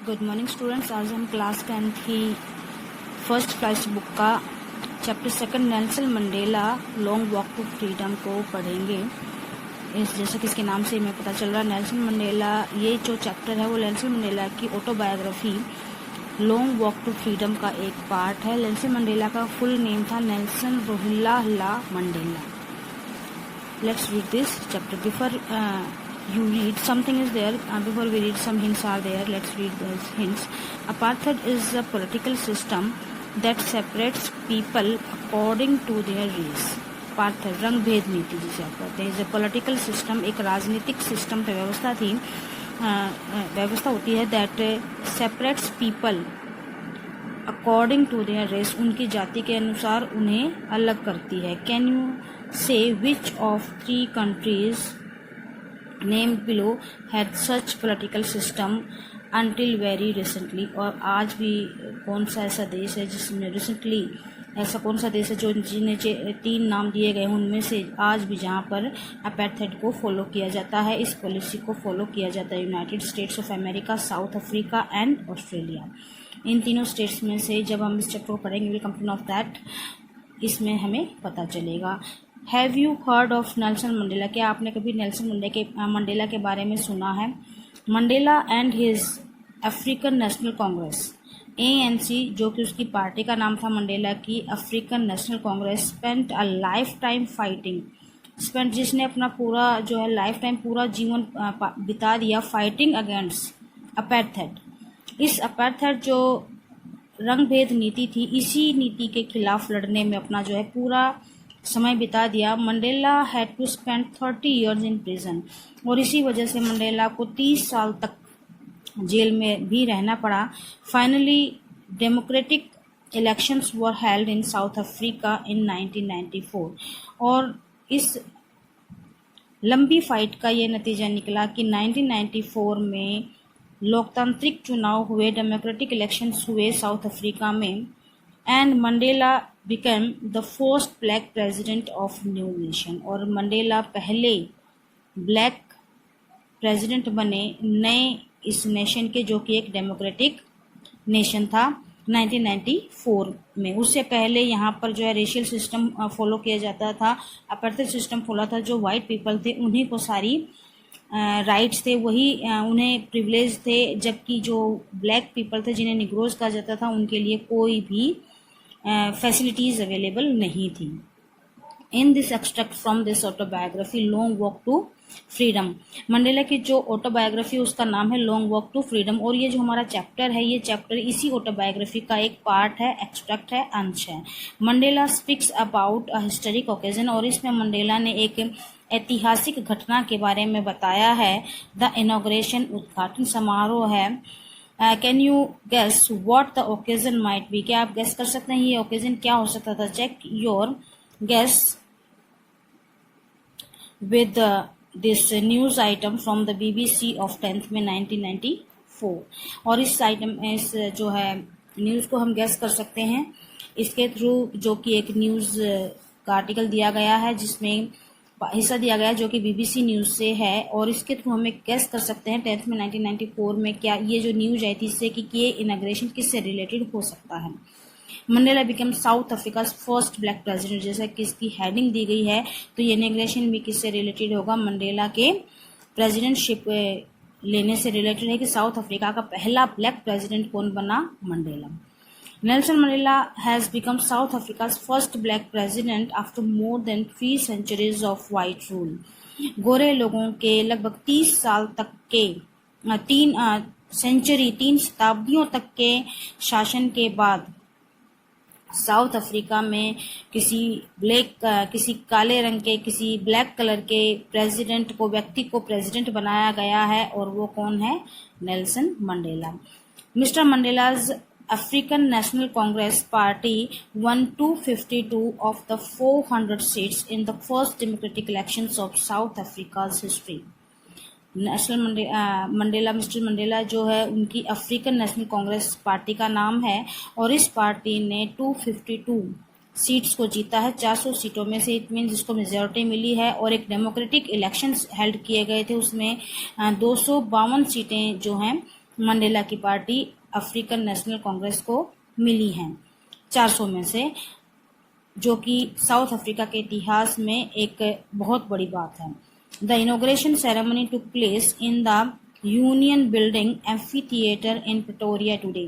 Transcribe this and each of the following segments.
Good morning students. आज हम class 10 की फर्स्ट क्लास बुक का chapter second Nelson Mandela long walk to freedom को पढ़ेंगे। जैसा कि इसके नाम से हमें पता चल रहा है, नेल्सन मंडेला, ये जो चैप्टर है वो नेल्सन मंडेला की autobiography long walk to freedom का एक पार्ट है। नेल्सन मंडेला का फुल नेम था Nelson Rolihlahla Mandela. Let's read this chapter. Before you read, something is there. Before we read, some hints are there. Let's read those hints. Apartheid is a political system that separates people according to their race. Apartheid, रंग भेद नीति जिसे आप कहते हैं, is a political system, एक राजनीतिक system पे व्यवस्था थी, व्यवस्था होती है that separates people according to their race, उनकी जाति के अनुसार उन्हें अलग करती है। कैन यू से which of 3 countries name below had such political system until very recently, और आज भी कौन सा ऐसा देश है जिसमें रिसेंटली, ऐसा कौन सा देश है जो जिन्हें 3 नाम दिए गए उनमें से आज भी जहाँ पर अपार्थाइड को फॉलो किया जाता है, इस पॉलिसी को फॉलो किया जाता है। United States of America, South Africa and Australia. इन तीनों स्टेट्स में से जब हम इस चैप्टर को पढ़ेंगे, विल कंप्लेन ऑफ दैट, इसमें हमें पता चलेगा। Have you heard of Nelson Mandela, क्या आपने कभी नेल्सन मंडेला के बारे में सुना है? Mandela and his African national Congress, ANC, जो कि उसकी पार्टी का नाम था मंडेला की African national Congress, spent a life time fighting, spent जिसने अपना पूरा जो है लाइफ टाइम पूरा जीवन बिता दिया फाइटिंग अगेंस्ट अपार्थाइड। इस अपार्थाइड जो रंग भेद नीति थी, इसी नीति के खिलाफ लड़ने में अपना जो है पूरा समय बिता दिया। Mandela had to spend 30 years in prison, और इसी वजह से मंडेला को 30 साल तक जेल में भी रहना पड़ा। Finally democratic elections were held in South Africa in 1994, और इस लंबी फाइट का ये नतीजा निकला कि 1994 में लोकतांत्रिक चुनाव हुए, डेमोक्रेटिक इलेक्शंस हुए साउथ अफ्रीका में, and Mandela became the first black president of new nation, और मंडेला पहले ब्लैक प्रेसिडेंट बने नए इस नेशन के, जो कि एक डेमोक्रेटिक नेशन था 1994 में। उससे पहले यहाँ पर जो है रेशियल सिस्टम फॉलो किया जाता था, अपार्थाइड सिस्टम फॉलो था, जो वाइट पीपल थे उन्हीं को सारी राइट्स थे, वही उन्हें प्रिविलेज थे, जबकि जो ब्लैक पीपल थे जिन्हें निग्रोज कहा जाता था उनके लिए कोई भी फैसिलिटीज अवेलेबल नहीं थी। In this extract from this autobiography long walk to freedom, Mandela की जो ऑटोबायोग्राफी उसका नाम है लॉन्ग वॉक टू फ्रीडम, और ये जो हमारा चैप्टर है, ये चैप्टर इसी ऑटोबायोग्राफी का एक पार्ट है, एक्सट्रैक्ट है, अंश है। Mandela speaks about a historic occasion, और इसमें मंडेला ने एक ऐतिहासिक घटना के बारे में बताया है। द इनॉग्रेशन, उद्घाटन समारोह है। Can you guess what the occasion might be, क्या आप गेस कर सकते हैं ये ओकेजन क्या हो सकता था? Check your guess with this news item from the BBC of 10th में 1994, और इस आइटम इस जो है न्यूज को हम गेस कर सकते हैं इसके थ्रू, जो कि एक न्यूज का आर्टिकल दिया गया है जिसमें हिस्सा दिया गया जो कि BBC न्यूज से है, और इसके थ्रू हमें गेस कर सकते हैं 10th में 1994 में क्या ये जो न्यूज आई थी इससे कि ये इनॉग्रेशन किससे रिलेटेड हो सकता है। Mandela become south Africa first black president, जैसा कि इसकी हेडिंग दी गई है, तो ये इनॉग्रेशन भी किससे रिलेटेड होगा? मंडेला के प्रेसिडेंटशिप लेने से रिलेटेड है कि साउथ अफ्रीका का पहला ब्लैक प्रेसिडेंट कौन बना? Mandela. Nelson Mandela has become South Africa's first black president after more than 3 centuries of white rule. गोरे लोगों के लगभग 30 साल तक के 3 शताब्दियों तक के शासन के बाद साउथ अफ्रीका में किसी काले रंग के, किसी ब्लैक कलर के प्रेसिडेंट को, व्यक्ति को प्रेसिडेंट बनाया गया है, और वो कौन है? Nelson Mandela. Mister Mandela's African National Congress Party won 252 of the 400 seats in the first democratic elections of South Africa's history. Mister Mandela जो है उनकी अफ्रीकन नेशनल कांग्रेस पार्टी का नाम है, और इस पार्टी ने 252 सीट्स को जीता है 400 सीटों में से, इट मीन जिसको मेजॉरिटी मिली है, और एक डेमोक्रेटिक इलेक्शंस हेल्ड किए गए थे, उसमें 252 सीटें जो हैं मंडेला की पार्टी अफ्रीकन नेशनल कांग्रेस को मिली हैं 400 में से, जो कि साउथ अफ्रीका के इतिहास में एक बहुत बड़ी बात है। The inauguration ceremony took place in the union building amphi theatre in Pretoria today.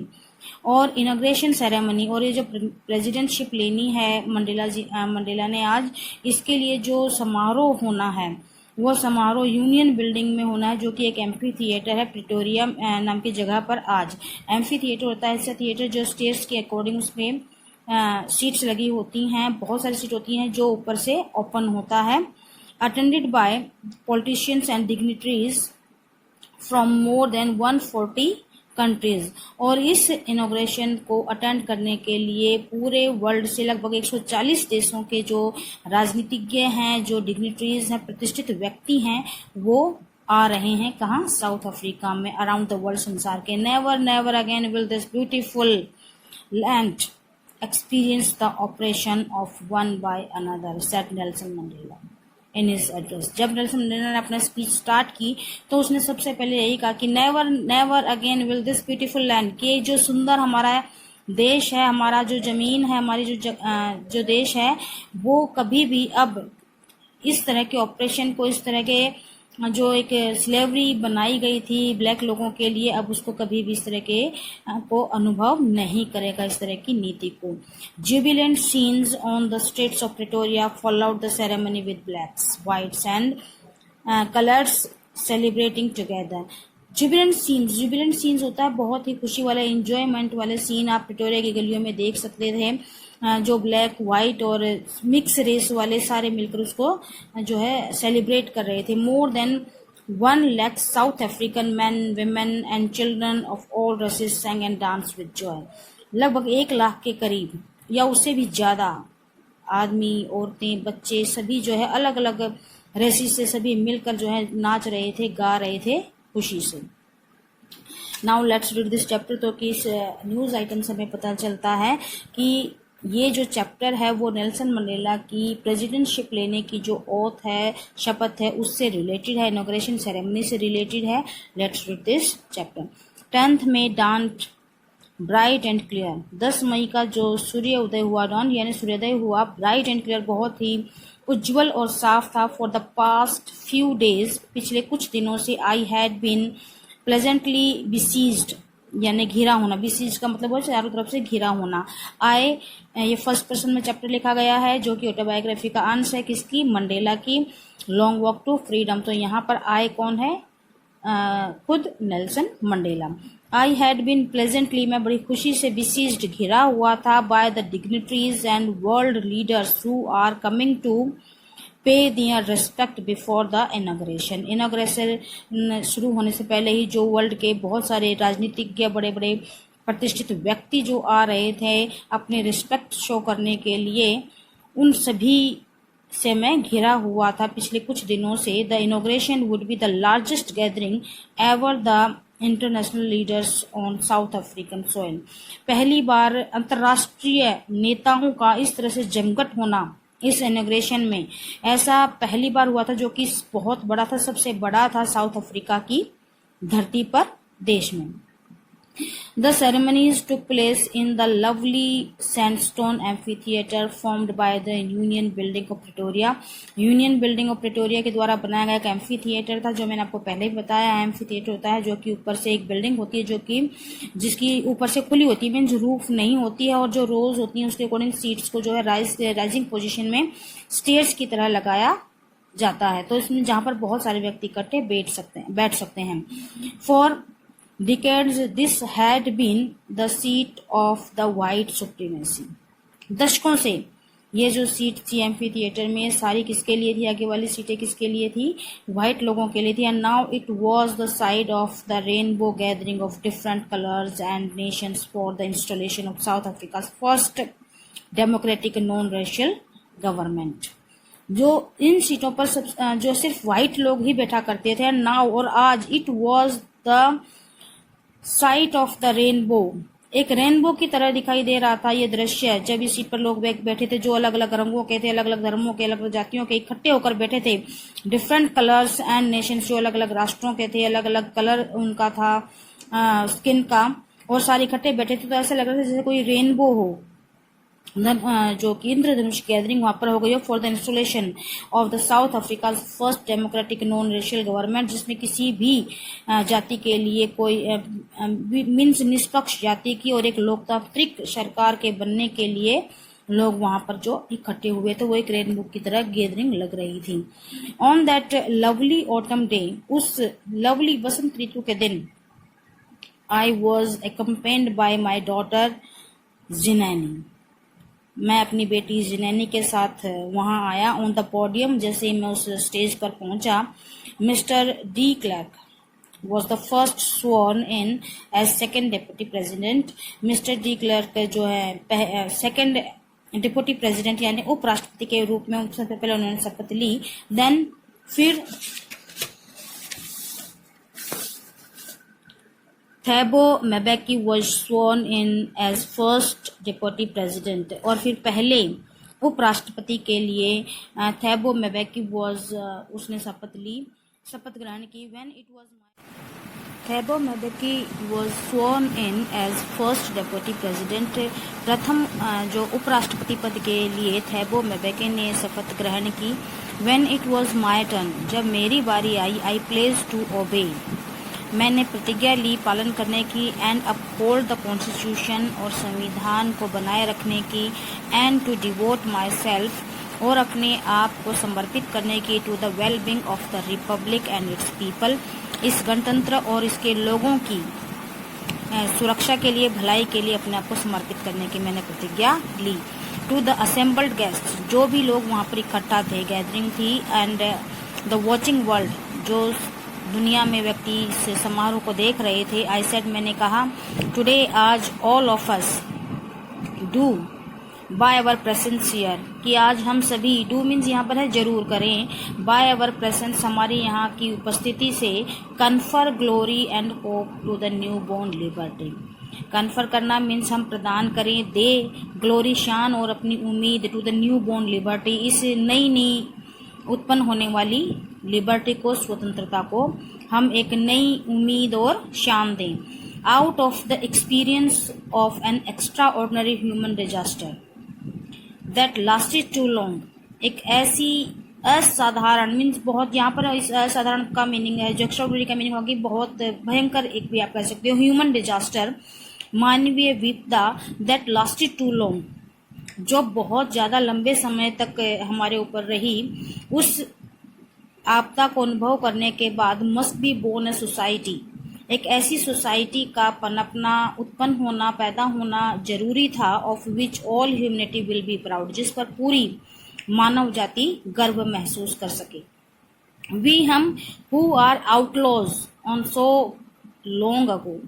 और इनॉग्रेशन सेरेमनी और ये जो प्रेसिडेंटशिप लेनी है मंडेला ने आज, इसके लिए जो समारोह होना है वो समारोह यूनियन बिल्डिंग में होना है, जो कि एक एम्फी थिएटर है प्रिटोरिया नाम की जगह पर। आज एम्फी थिएटर होता है ऐसा थिएटर जो स्टेट्स के अकॉर्डिंग उसमें सीट्स लगी होती हैं, बहुत सारी सीट होती हैं, जो ऊपर से ओपन होता है। Attended by politicians and dignitaries from more than 140 countries. और इस इनॉग्रेशन को अटेंड करने के लिए पूरे वर्ल्ड से लगभग 140 देशों के जो राजनीतिज्ञ हैं, जो डिग्निटरीज हैं, प्रतिष्ठित व्यक्ति हैं, वो आ रहे हैं। कहाँ? साउथ अफ्रीका में, अराउंड द वर्ल्ड, संसार के। Never never again will this beautiful land experience the oppression of one by another, said Nelson Mandela in his address. जब नेल्सन मंडेला ने अपना स्पीच स्टार्ट की तो उसने सबसे पहले यही कहा कि never never again will this beautiful land, कि जो सुंदर हमारा देश है, हमारा जो जमीन है, हमारी जो देश है, वो कभी भी अब इस तरह के ऑपरेशन को, इस तरह के जो एक स्लेवरी बनाई गई थी ब्लैक लोगों के लिए, अब उसको कभी भी इस तरह के को अनुभव नहीं करेगा, इस तरह की नीति को। Jubilant scenes on the streets of Pretoria followed the ceremony with blacks, whites and colours celebrating together. Jubilant scenes होता है बहुत ही खुशी वाले, एंजॉयमेंट वाले सीन आप प्रिटोरिया की गलियों में देख सकते थे। जो ब्लैक, वाइट और मिक्स रेस वाले सारे मिलकर उसको जो है सेलिब्रेट कर रहे थे। More than 1 lakh South African men, women and children of all races sang and dance with joy. लगभग 1 लाख के करीब या उससे भी ज्यादा आदमी, औरतें, बच्चे सभी जो है अलग अलग रेसेस से सभी मिलकर जो है नाच रहे थे, गा रहे थे खुशी से। Now let's read this chapter. तो कि इस न्यूज आइटम से हमें पता चलता है कि ये जो चैप्टर है वो नेल्सन मंडेला की प्रेसिडेंटशिप लेने की जो ओथ है, शपथ है, उससे रिलेटेड है, इनॉग्रेशन सेरेमनी से रिलेटेड है। Let's read this chapter. 10th May dawned bright and clear. 10 मई का जो सूर्य उदय हुआ, डॉन यानी सूर्योदय हुआ, ब्राइट एंड क्लियर, बहुत ही उज्जवल और साफ था। For the past few days, पिछले कुछ दिनों से, I had been pleasantly besieged, यानी घिरा होना। बिसीज का मतलब है चारों तरफ से घिरा होना। आए, ये फर्स्ट पर्सन में चैप्टर लिखा गया है, जो कि ऑटोबायोग्राफी का अंश है। किसकी? मंडेला की, लॉन्ग वॉक टू फ्रीडम। तो यहाँ पर आए कौन है? खुद Nelson Mandela. I had been pleasantly, मैं बड़ी खुशी से, बिसीज्ड, घिरा हुआ था, by the dignitaries and world leaders who are coming to pay their respect before the inauguration. Inauguration शुरू होने से पहले ही जो वर्ल्ड के बहुत सारे राजनीतिज्ञ, बड़े बड़े प्रतिष्ठित व्यक्ति जो आ रहे थे अपने रिस्पेक्ट शो करने के लिए, उन सभी से मैं घिरा हुआ था पिछले कुछ दिनों से। The inauguration would be the largest gathering ever the international leaders on south African soil. पहली बार अंतर्राष्ट्रीय नेताओं का इस तरह से जमघट होना इस इनॉग्रेशन में, ऐसा पहली बार हुआ था, जो कि बहुत बड़ा था, सबसे बड़ा था साउथ अफ्रीका की धरती पर, देश में। The ceremonies took place in the lovely sandstone amphitheater formed by the Union Building of Pretoria. Union Building of Pretoria के द्वारा बनाया गया एक एम्फी थिएटर था, जो मैंने आपको पहले ही बताया। एम्फी थिएटर होता है जो कि ऊपर से एक बिल्डिंग होती है, जो कि जिसकी ऊपर से खुली होती है, मीन्स रूफ नहीं होती है, और जो रोज होती है उसके अकॉर्डिंग सीट्स को जो है राइजिंग पोजिशन में स्टेयर्स की तरह लगाया जाता है। तो इसमें जहाँ पर बहुत सारे व्यक्ति इकट्ठे बैठ सकते हैं। For decades this had been the seat of the white supremacy. दशकों से ये जो सीट थी एम्फी थिएटर में, सारी किसके लिए थी? आगे वाली सीटें किसके लिए थी? व्हाइट लोगों के लिए थी। And now it was the side of the rainbow gathering of different colours and nations for the installation of South Africa's first democratic non racial government. जो इन सीटों पर जो सिर्फ व्हाइट लोग ही बैठा करते थे, नाउ और आज, it was the site of the rainbow एक रेनबो की तरह दिखाई दे रहा था ये दृश्य जब इस सीट पर लोग बैठे थे, जो अलग अलग रंगों के थे, अलग अलग धर्मों के, अलग अलग जातियों के इकट्ठे होकर बैठे थे। डिफरेंट कलर्स एंड नेशंस, जो अलग अलग राष्ट्रों के थे, अलग अलग कलर उनका था स्किन का, और सारे इकट्ठे बैठे थे। तो ऐसा लग रहा था जैसे कोई रेनबो हो। जो कि इंद्रधनुष गैदरिंग वहां पर हो गई for the installation of the south Africa first democratic non racial government, जिसमें किसी भी जाति के लिए कोई मीन्स निष्पक्ष जाति की और एक लोकतांत्रिक सरकार के बनने के लिए लोग वहां पर जो इकट्ठे हुए थे वो एक रेनबो की तरह गैदरिंग लग रही थी। On that lovely autumn day, उस लवली बसंत ऋतु के दिन, I was accompanied by my daughter Zenani, मैं अपनी बेटी जिनैनी के साथ वहां आया। ऑन द पोडियम, जैसे ही मैं उस स्टेज पर पहुंचा, Mr de Klerk was the first sworn in as second deputy president. Mr de Klerk जो है सेकेंड डिप्टी प्रेसिडेंट यानी उपराष्ट्रपति के रूप में सबसे पहले उन्होंने शपथ ली। देन फिर थैबो म्बेकी was sworn in as first deputy president, और फिर पहले उपराष्ट्रपति के लिए थैबो म्बेकी उसने शपथ ग्रहण की। थैबो म्बेकी was sworn in as first deputy president, प्रथम जो उपराष्ट्रपति पद के लिए थैबो म्बेकी ने शपथ ग्रहण की। When it was my turn, जब मेरी बारी आई, I pledged to obey, मैंने प्रतिज्ञा ली पालन करने की, एंड अपहोल्ड द कॉन्स्टिट्यूशन, और संविधान को बनाए रखने की, and to devote myself, और अपने आप को समर्पित करने की, to the well being of the republic and its people, इस गणतंत्र और इसके लोगों की सुरक्षा के लिए, भलाई के लिए अपने आप को समर्पित करने की मैंने प्रतिज्ञा ली। टू द असेंबल्ड गेस्ट, जो भी लोग वहाँ पर इकट्ठा थे, गैदरिंग थी, एंड द वॉचिंग वर्ल्ड, जो दुनिया में व्यक्ति इस समारोह को देख रहे थे, आई सेड, मैंने कहा, टुडे, आज, all of us do by our presence here, कि आज हम सभी, डू मीन्स यहाँ पर है जरूर करें, बाय अवर प्रेजेंस, हमारी यहाँ की उपस्थिति से, confer glory and hope to the newborn liberty, confer करना मीन्स हम प्रदान करें, दे ग्लोरी शान और अपनी उम्मीद, to the newborn liberty, इस नई उत्पन्न होने वाली लिबर्टी को, स्वतंत्रता को हम एक नई उम्मीद और शान दें। Out of the experience of an extraordinary human disaster that lasted too long, एक ऐसी असाधारण मीन्स बहुत, यहाँ पर इस असाधारण का मीनिंग है, जो एक्स्ट्राऑर्डिनरी का मीनिंग होगी बहुत भयंकर, एक भी आप कह सकते हो, ह्यूमन डिजास्टर, मानवीय विपदा, दैट लास्टेड टू लॉन्ग, जो बहुत ज़्यादा लंबे समय तक हमारे ऊपर रही, उस आपदा को अनुभव करने के बाद, must be born a society, एक ऐसी सोसाइटी का पनपना, उत्पन्न होना, पैदा होना जरूरी था, of which all humanity will be proud, जिस पर पूरी मानव जाति गर्व महसूस कर सके। वी हम who are outlaws on so long ago,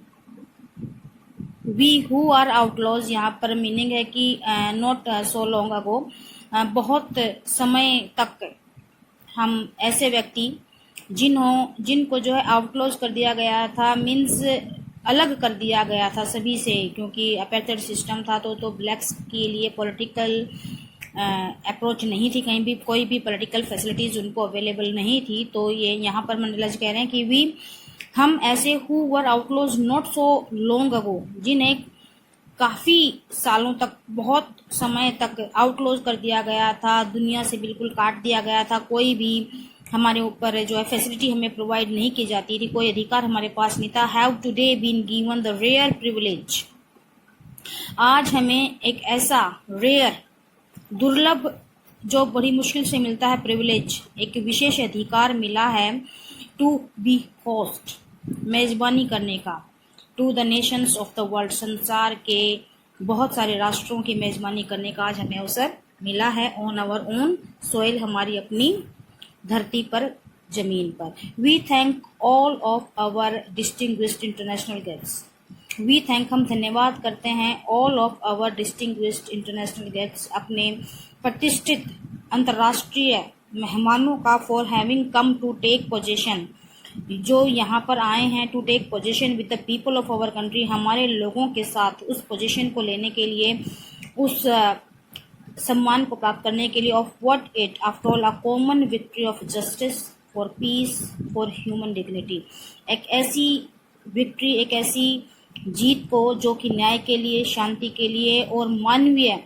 we who are outlaws, यहाँ पर मीनिंग है कि नॉट सो लॉन्ग अगो, बहुत समय तक हम ऐसे व्यक्ति जिनको जो है आउटलॉज कर दिया गया था, मीन्स अलग कर दिया गया था सभी से, क्योंकि अपेर्थाइड सिस्टम था, तो ब्लैक्स के लिए पॉलिटिकल अप्रोच नहीं थी, कहीं भी कोई भी पॉलिटिकल फैसिलिटीज उनको अवेलेबल नहीं थी। तो ये यहाँ पर मंडेला जी कह रहे हैं कि हम ऐसे who were outlaws not so long अगो, जिन्हें काफ़ी सालों तक, बहुत समय तक आउटलॉज कर दिया गया था, दुनिया से बिल्कुल काट दिया गया था, कोई भी हमारे ऊपर जो है फैसिलिटी हमें प्रोवाइड नहीं की जाती थी, कोई अधिकार हमारे पास नहीं था। Have today been given the rare privilege, आज हमें एक ऐसा रेयर, दुर्लभ, जो बड़ी मुश्किल से मिलता है, प्रिविलेज, एक विशेष अधिकार मिला है, टू बी होस्ट, मेजबानी करने का, to the nations of the world, संसार के बहुत सारे राष्ट्रों की मेजबानी करने का आज हमें अवसर मिला है, ऑन आवर ओन सोइल, हमारी अपनी धरती पर, जमीन पर। We thank all of our distinguished international guests, we thank, हम धन्यवाद करते हैं, all of our distinguished international guests, अपने प्रतिष्ठित अंतर्राष्ट्रीय मेहमानों का, for having come to take position, जो यहाँ पर आए हैं to take position with the people of our country, हमारे लोगों के साथ उस पोजीशन को लेने के लिए, उस सम्मान को प्राप्त करने के लिए, of what it after all a common victory of justice for piece for human dignity, एक ऐसी विक्ट्री, एक ऐसी जीत को जो कि न्याय के लिए, शांति के लिए और मानवीय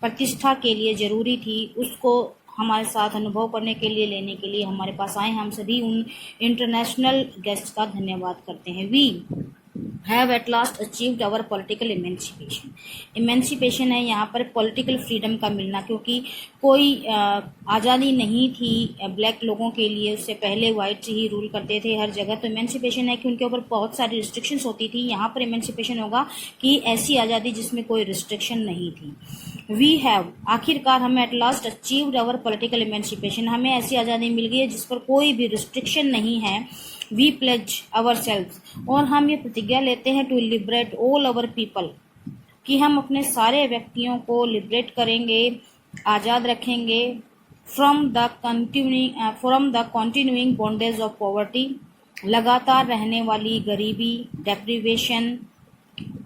प्रतिष्ठा के लिए जरूरी थी, उसको हमारे साथ अनुभव करने के लिए, लेने के लिए हमारे पास आए। हम सभी उन इंटरनेशनल गेस्ट का धन्यवाद करते हैं। We have at last achieved our political emancipation. Emancipation है यहाँ पर पॉलिटिकल फ्रीडम का मिलना, क्योंकि कोई आज़ादी नहीं थी ब्लैक लोगों के लिए, उससे पहले वाइट ही रूल करते थे हर जगह। तो इमेंसिपेशन है कि उनके ऊपर बहुत सारी रिस्ट्रिक्शंस होती थी, यहाँ पर इमेंसिपेशन होगा कि ऐसी आज़ादी जिसमें कोई रिस्ट्रिक्शन नहीं थी। वी हैव, आखिरकार हमें at last achieved our political emancipation, हमें ऐसी आज़ादी मिल गई है जिस पर कोई भी रिस्ट्रिक्शन नहीं है। वी प्लेज आवर सेल्व्स, और हम ये प्रतिज्ञा लेते हैं to liberate all our people, कि हम अपने सारे व्यक्तियों को लिबरेट करेंगे, आज़ाद रखेंगे from the continuing bondage of poverty, लगातार रहने वाली गरीबी, डेप्रीवेशन,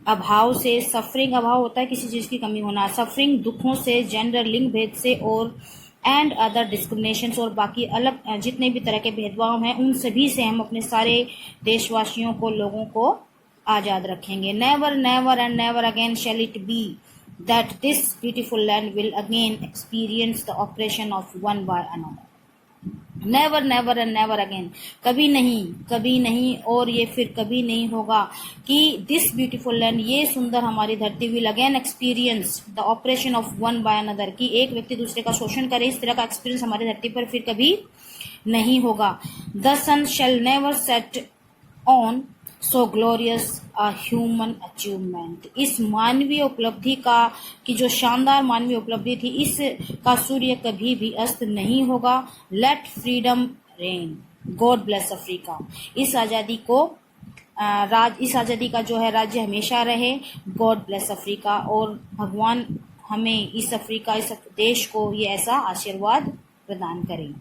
अभाव से, सफरिंग, अभाव होता है किसी चीज़ की कमी होना, सफरिंग, दुखों से, जेंडर, लिंग भेद से, और एंड अदर डिस्क्रिमिनेशंस, और बाकी अलग जितने भी तरह के भेदभाव हैं उन सभी से हम अपने सारे देशवासियों को, लोगों को आज़ाद रखेंगे। Never never and never again shall it be that this beautiful land will again experience the oppression of one by another. Never never and never again, कभी नहीं और ये फिर कभी नहीं होगा कि दिस ब्यूटीफुल लैंड, ये सुंदर हमारी धरती, will again experience the oppression of one by another, कि एक व्यक्ति दूसरे का शोषण करे, इस तरह का एक्सपीरियंस हमारी धरती पर फिर कभी नहीं होगा। The sun shall never set on so glorious a human achievement, इस मानवीय उपलब्धि का, कि जो शानदार मानवीय उपलब्धि थी, इस का सूर्य कभी भी अस्त नहीं होगा। Let freedom reign, God bless Africa, इस आज़ादी को इस आज़ादी का जो है राज्य हमेशा रहे। गॉड ब्लेस अफ्रीका, और भगवान हमें इस अफ्रीका, इस देश को ये ऐसा आशीर्वाद प्रदान करें।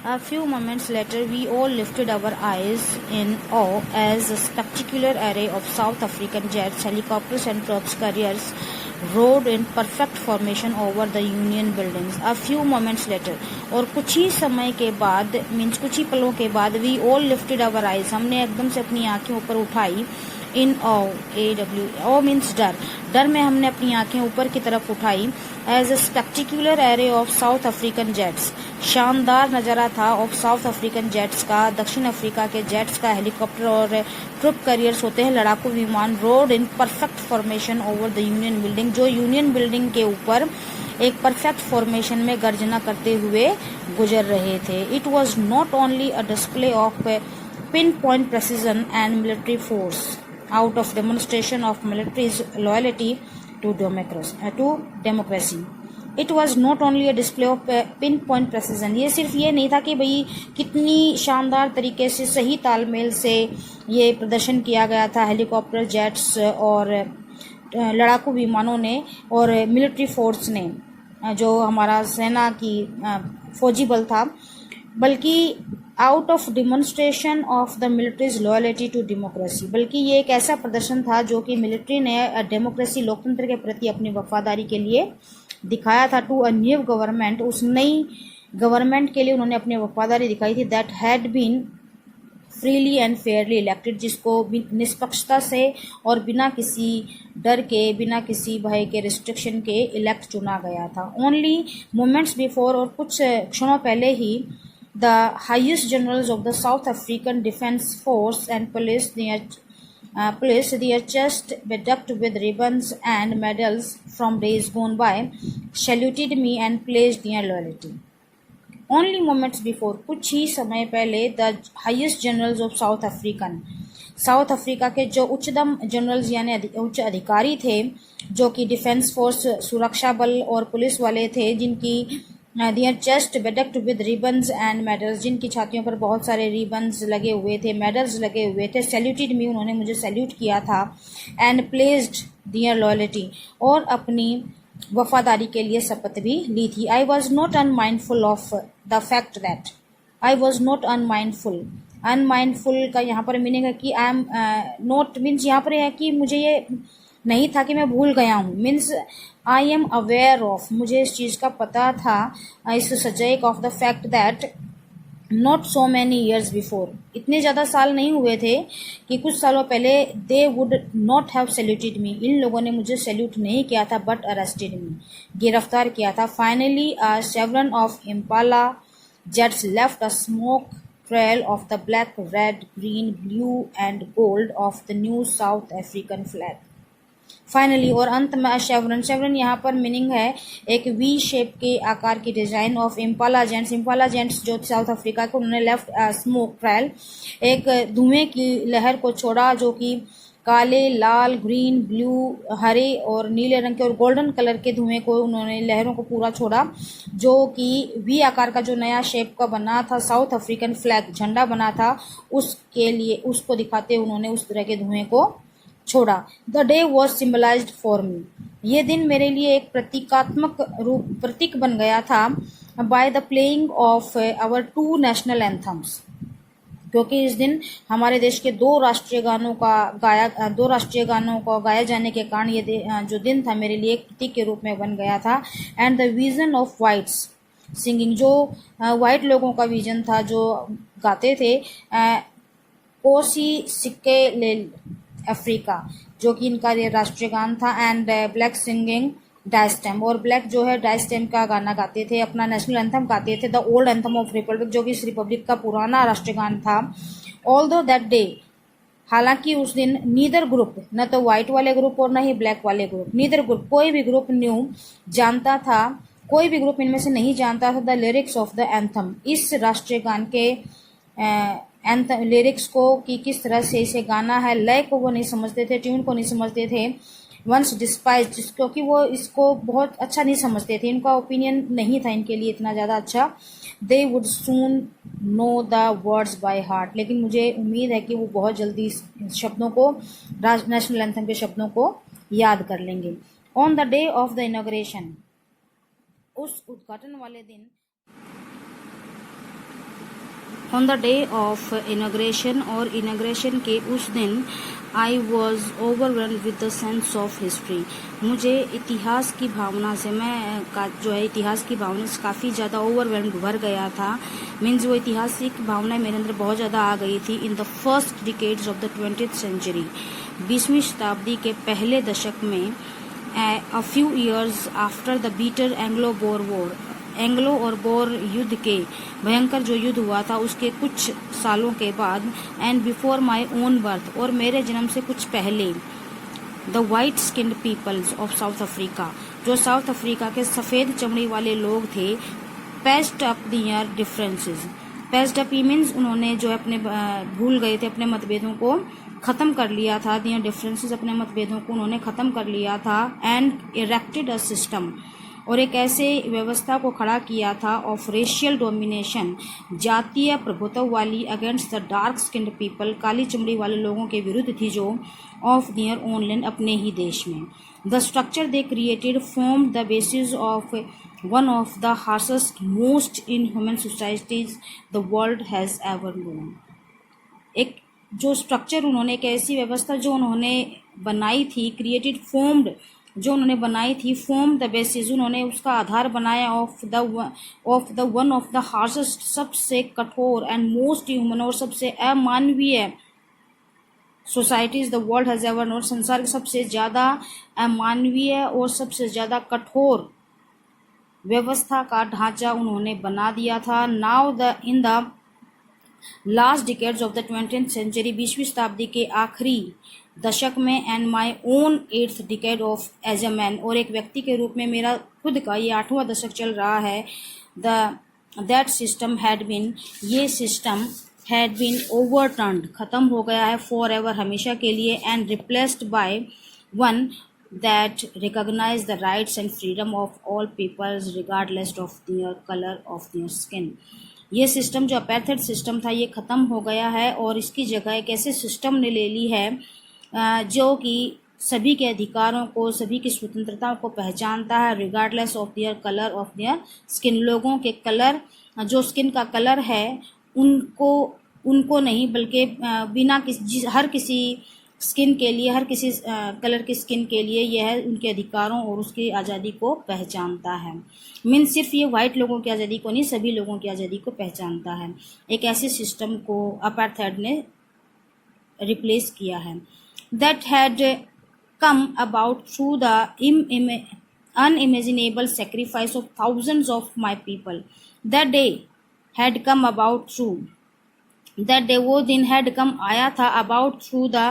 A few moments later, we all lifted our eyes in awe as a spectacular array of South African jets, helicopters and trucks carriers rode in perfect formation over the Union buildings. A few moments later, और कुछ ही समय के बाद, means कुछ ही पलों के बाद, we all lifted our eyes, हमने एकदम से अपनी आंखें ऊपर उठाई। इन ओ मीन्स डर में हमने अपनी आंखें ऊपर की तरफ उठाई। As a spectacular array of South African jets, शानदार नज़ारा था ऑफ साउथ अफ्रीकन जेट्स का, दक्षिण अफ्रीका के जेट्स का, हेलीकॉप्टर और ट्रुप कैरियर्स होते हैं लड़ाकू विमान, road in perfect formation over the union building, जो यूनियन बिल्डिंग के ऊपर एक परफेक्ट फॉर्मेशन में गर्जना करते हुए गुजर रहे थे। It was not only a display of pin point precision and military force out of demonstration of military's loyalty to democracy. It was not only a display of pinpoint precision. ये सिर्फ ये नहीं था कि भाई कितनी शानदार तरीके से, सही तालमेल से ये प्रदर्शन किया गया था हेलीकॉप्टर, जेट्स और लड़ाकू विमानों ने और मिलिट्री फोर्स ने, जो हमारा सेना की फौजी बल था, बल्कि out of demonstration of the military's loyalty to democracy, बल्कि ये एक ऐसा प्रदर्शन था जो कि मिलिट्री ने डेमोक्रेसी, लोकतंत्र के प्रति अपनी वफादारी के लिए दिखाया था। टू अ न्यू गवर्नमेंट, उस नई गवर्नमेंट के लिए उन्होंने अपनी वफादारी दिखाई थी। That had been freely and fairly elected, जिसको निष्पक्षता से और बिना किसी डर के, बिना किसी भय के, रिस्ट्रिक्शन के इलेक्ट चुना गया था। ओनली मोमेंट्स बिफोर, और कुछ क्षणों पहले ही, the highest generals of the South African Defence Force and placed their chest bedecked with ribbons and medals from days gone by, saluted me and pledged their loyalty. Only moments before, कुछ ही समय पहले, the highest generals of south Africa के जो उच्चतम generals यानी उच्च अधिकारी थे, जो कि डिफेंस फोर्स, सुरक्षा बल और पुलिस वाले थे, जिनकी their chest bedecked with ribbons and medals, जिनकी छातियों पर बहुत सारे रिबन्स लगे हुए थे, मेडल्स लगे हुए थे। सैल्यूटेड मी, उन्होंने मुझे सैल्यूट किया था। एंड प्लेस्ड दियर लॉयल्टी, और अपनी वफादारी के लिए शपथ भी ली थी। I was not unmindful of the fact that, I was not unmindful, unmindful का यहाँ पर मीनिंग है कि आई एम नॉट, मीन्स यहाँ पर है कि मुझे ये नहीं था कि मैं भूल गया हूँ, means I am aware of, मुझे इस चीज़ का पता था, इस सजैक of the fact that not so many years before, इतने ज़्यादा साल नहीं हुए थे कि कुछ सालों पहले they would not have saluted me, इन लोगों ने मुझे सैल्यूट नहीं किया था, बट अरेस्टेड मी, गिरफ्तार किया था। Finally a शेवरन of Impala jets left a smoke trail of the black, red, green, blue and gold of the new South African flag. Finally और अंत में शेवरन, शेवरन यहाँ पर मीनिंग है एक वी शेप के आकार की design of Impala gents, Impala gents जो साउथ अफ्रीका को, उन्होंने लेफ्ट स्मोक ट्रायल, एक धुएं की लहर को छोड़ा जो कि काले, लाल, ग्रीन, ब्लू, हरे और नीले रंग के और गोल्डन कलर के धुएं को, उन्होंने लहरों को पूरा छोड़ा, जो कि वी आकार का जो नया शेप का बना था, साउथ अफ्रीकन फ्लैग झंडा बना था, उसके लिए उसको दिखाते उन्होंने उस तरह के धुएं को छोड़ा। The day was symbolized for me, ये दिन मेरे लिए एक प्रतीक बन गया था, by the playing of our two national anthems, क्योंकि इस दिन हमारे देश के दो राष्ट्रीय गानों को गाया जाने के कारण ये जो दिन था मेरे लिए एक प्रतीक के रूप में बन गया था। And the vision of whites singing, जो वाइट लोगों का विजन था जो गाते थे, कोसी सिक्के ले अफ्रीका, जो कि इनका ये राष्ट्रीय गान था। एंड ब्लैक सिंगिंग डायस्टेम, और ब्लैक जो है डायस्टेम का गाना गाते थे, अपना नेशनल एंथम गाते थे, the old anthem of Republic, जो कि इस रिपब्लिक का पुराना राष्ट्रीय गान था। ऑल्दो दैट डे, हालांकि उस दिन नीदर ग्रुप, न तो व्हाइट वाले ग्रुप और न ही ब्लैक वाले ग्रुप, नीदर ग्रुप, कोई भी ग्रुप न्यू जानता था, कोई भी ग्रुप इनमें से नहीं जानता था the lyrics of the anthem, इस राष्ट्रीय गान के लिरिक्स को कि किस तरह से इसे गाना है, लय को वो नहीं समझते थे, ट्यून को नहीं समझते थे। वंस डिस्पाइज, क्योंकि वो इसको बहुत अच्छा नहीं समझते थे, इनका ओपिनियन नहीं था इनके लिए इतना ज़्यादा अच्छा। They would soon know the words by heart, लेकिन मुझे उम्मीद है कि वो बहुत जल्दी इस शब्दों को, नेशनल एंथम के शब्दों को याद कर लेंगे। On the day of the inauguration, उस उद्घाटन वाले दिन, on the day of inauguration, और इनॉग्रेशन के उस दिन, I was overwhelmed with the sense of history, मुझे इतिहास की भावना से, मैं जो है इतिहास की भावना से काफ़ी ज़्यादा ओवरवेल्म्ड भर गया था, मीन्स वो ऐतिहासिक भावना मेरे अंदर बहुत ज़्यादा आ गई थी। In the first decades of the 20th century, 20वीं शताब्दी के पहले दशक में, a few years after the bitter Anglo Boer war, Anglo और बोर युद्ध के भयंकर जो युद्ध हुआ था उसके कुछ सालों के बाद, and before my own birth, और मेरे जन्म से कुछ पहले, the white skinned peoples of South Africa, जो साउथ अफ्रीका के सफ़ेद चमड़ी वाले लोग थे, patched up their differences, patched up means उन्होंने जो अपने भूल गए थे, अपने मतभेदों को ख़त्म कर लिया था, दियर डिफरेंसेस, अपने मतभेदों को उन्होंने ख़त्म कर लिया था। एंड इरेक्टेड अ सिस्टम, और एक ऐसे व्यवस्था को खड़ा किया था, ऑफ रेशियल डोमिनेशन, जातीय प्रभुत्व वाली, against the dark skinned people, काली चमड़ी वाले लोगों के विरुद्ध थी, जो ऑफ दियर ओन लैंड, अपने ही देश में। The structure they created form the basis of one of the harshest most inhuman societies the world has ever known, एक जो स्ट्रक्चर उन्होंने, एक ऐसी व्यवस्था जो उन्होंने बनाई थी, क्रिएटेड फॉर्म्ड, जो उन्होंने बनाई थी, फॉर्म द बेसिस, उन्होंने उसका आधार बनाया, of the one of the harshest, सबसे कठोर, एंड मोस्ट ह्यूमन, और सबसे अमानवीय societies the world has ever known, संसार के सबसे ज़्यादा अमानवीय और सबसे ज़्यादा कठोर व्यवस्था का ढांचा उन्होंने बना दिया था। Now in the last decades of the 20th century, 20वीं शताब्दी के आखिरी दशक में, and my own 8th decade of age a man, और एक व्यक्ति के रूप में मेरा खुद का ये 8वां दशक चल रहा है। दैट सिस्टम हैड बीन, ये सिस्टम हैड बीन ओवरटर्न्ड, ख़त्म हो गया है, फॉर एवर, हमेशा के लिए, and replaced by one that recognise the rights and freedom of all peoples regardless of their colour of their skin. ये सिस्टम जो अपेर्थेड सिस्टम था ये ख़त्म हो गया है, और इसकी जगह एक ऐसे सिस्टम ने ले ली है जो कि सभी के अधिकारों को, सभी की स्वतंत्रताओं को पहचानता है, regardless of their colour of their skin, लोगों के कलर, जो स्किन का कलर है उनको उनको नहीं बल्कि बिना हर किसी स्किन के लिए, हर किसी कलर की स्किन के लिए यह उनके अधिकारों और उसकी आज़ादी को पहचानता है। मीन्स सिर्फ ये वाइट लोगों की आज़ादी को नहीं, सभी लोगों की आज़ादी को पहचानता है। एक ऐसे सिस्टम को अपार्थाइड ने रिप्लेस किया है। That had come about through the unimaginable sacrifice of thousands of my people. That day had come about through that day वो दिन had come आया था about through the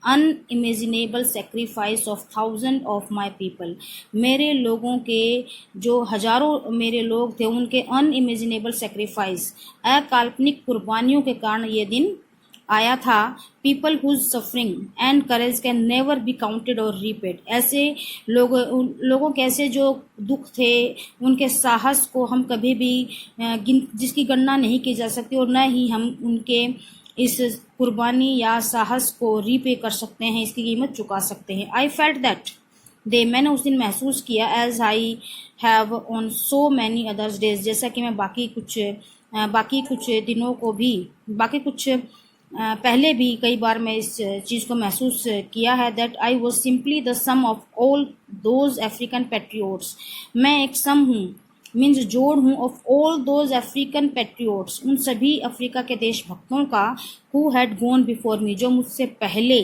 unimaginable sacrifice of thousands of my people. मेरे लोगों के जो हजारों मेरे लोग थे उनके unimaginable sacrifice अकाल्पनिक कुर्बानियों के कारण ये दिन आया था। People whose suffering and courage can never be counted और रीपेड। ऐसे लोगों के ऐसे जो दुख थे, उनके साहस को हम कभी भी जिसकी गणना नहीं की जा सकती और न ही हम उनके इस कुर्बानी या साहस को रीपे कर सकते हैं, इसकी कीमत चुका सकते हैं। आई फेल्ट दैट डे, मैंने उस दिन महसूस किया, as I have on so many others days, जैसा कि मैं बाकी कुछ दिनों को भी पहले भी कई बार मैं इस चीज़ को महसूस किया है। That I was simply the sum of all those African patriots, मैं एक सम हूँ, मीन्स जोड़ हूँ, of all those African patriots, उन सभी अफ्रीका के देशभक्तों का, who had gone before me, जो मुझसे पहले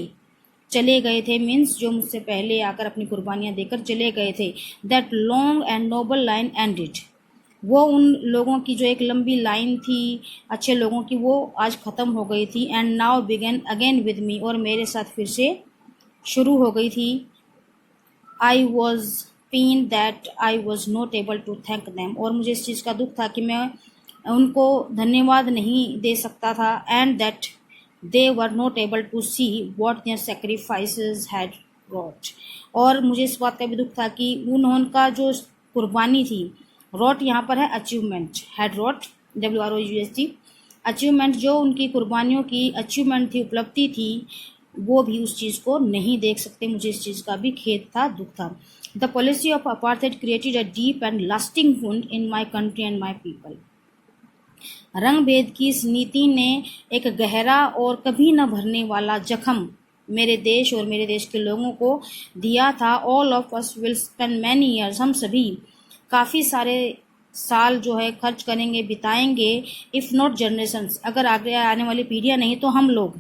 चले गए थे, मीन्स जो मुझसे पहले आकर अपनी कुर्बानियाँ देकर चले गए थे। That long and noble line ended, वो उन लोगों की जो एक लंबी लाइन थी अच्छे लोगों की, वो आज ख़त्म हो गई थी। And now began again with me, और मेरे साथ फिर से शुरू हो गई थी। I was pain that I was not able to thank them, और मुझे इस चीज़ का दुख था कि मैं उनको धन्यवाद नहीं दे सकता था। And that they were not able to see what their sacrifices had wrought, और मुझे इस बात का भी दुख था कि उनका जो कुर्बानी थी, रॉट यहाँ पर है achievement, had wrought WROUT, achievement, जो उनकी कुर्बानियों की अचीवमेंट थी, उपलब्धि थी, वो भी उस चीज़ को नहीं देख सकते। मुझे इस चीज़ का भी खेद था, दुख था। The policy of apartheid created a deep and lasting wound in my country and my people, रंग भेद की इस नीति ने एक गहरा और कभी न भरने वाला जख्म मेरे देश और मेरे देश के लोगों को दिया था। All of us will spend many years, हम सभी काफ़ी सारे साल जो है खर्च करेंगे, बिताएंगे, इफ़ नॉट जनरेशंस, अगर आगे आने वाली पीढ़ियाँ नहीं तो हम लोग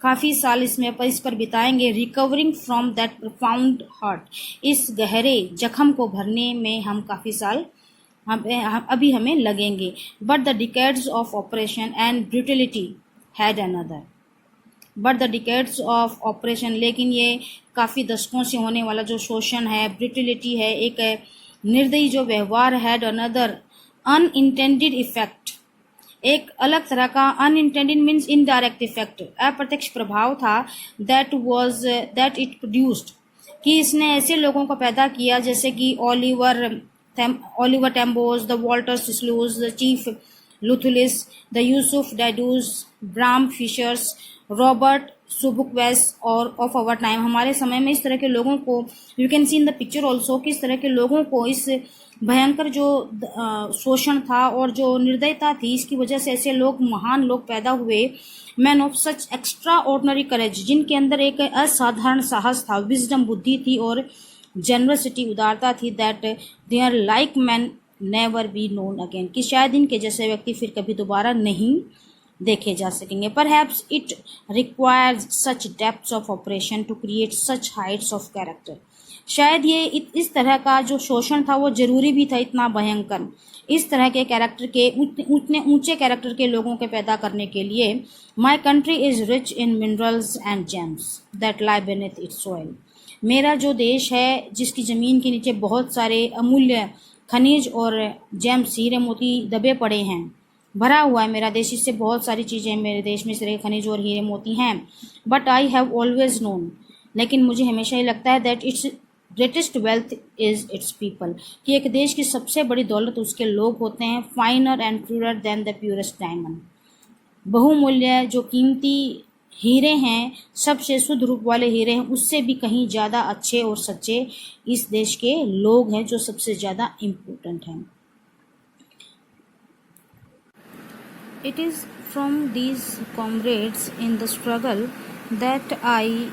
काफ़ी साल इस पर बिताएंगे। Recovering from that profound hurt, इस गहरे जख्म को भरने में हम काफ़ी साल अभी हमें लगेंगे। But the decades of operation and brutality had another, but the decades of operation, लेकिन ये काफ़ी दशकों से होने वाला जो शोषण है, ब्रूटलिटी है, एक निर्दयी जो व्यवहार, हैड अनदर अनइंटेंडेड इफेक्ट, एक अलग तरह का, अनइंटेंडेड मीन्स इनडायरेक्ट इफेक्ट, अप्रत्यक्ष प्रभाव था। दैट इट प्रोड्यूस्ड, कि इसने ऐसे लोगों को पैदा किया जैसे कि Oliver Tambos, the Walter Sisulus, the Chief Luthulis, the Yusuf Dadoos, Bram Fischers, Robert Sobukwes और ऑफ आवर टाइम, हमारे समय में इस तरह के लोगों को, you can see in the picture also, किस तरह के लोगों को इस भयंकर जो शोषण था और जो निर्दयता थी, इसकी वजह से ऐसे लोग, महान लोग पैदा हुए। Men of such extraordinary courage, जिनके अंदर एक असाधारण साहस था, विजडम बुद्धि थी और जेनरसिटी उदारता थी। That their like men never be known again, कि शायद इनके जैसे व्यक्ति फिर कभी दोबारा नहीं देखे जा सकेंगे। Perhaps it requires such depths of oppression to create such heights of character, शायद ये इस तरह का जो शोषण था वो जरूरी भी था, इतना भयंकर, इस तरह के कैरेक्टर के, उतने ऊंचे कैरेक्टर के लोगों के पैदा करने के लिए। My country is rich in minerals and James that lie beneath it's soil, मेरा जो देश है जिसकी ज़मीन के नीचे बहुत सारे अमूल्य खनिज और जेम्स, हीरे मोती दबे पड़े हैं, भरा हुआ है मेरा देश, इससे बहुत सारी चीज़ें मेरे देश में इस तरह के खनिज और हीरे मोती हैं। But I have always known, लेकिन मुझे हमेशा ही लगता है that it's greatest wealth is it's people, कि एक देश की सबसे बड़ी दौलत उसके लोग होते हैं। Finer and purer than the purest diamond, बहुमूल्य जो कीमती हीरे हैं, सबसे शुद्ध रूप वाले हीरे हैं, उससे भी कहीं ज़्यादा अच्छे और सच्चे इस देश के लोग हैं, जो सबसे ज़्यादा इम्पोर्टेंट हैं। It is from these comrades in the struggle that I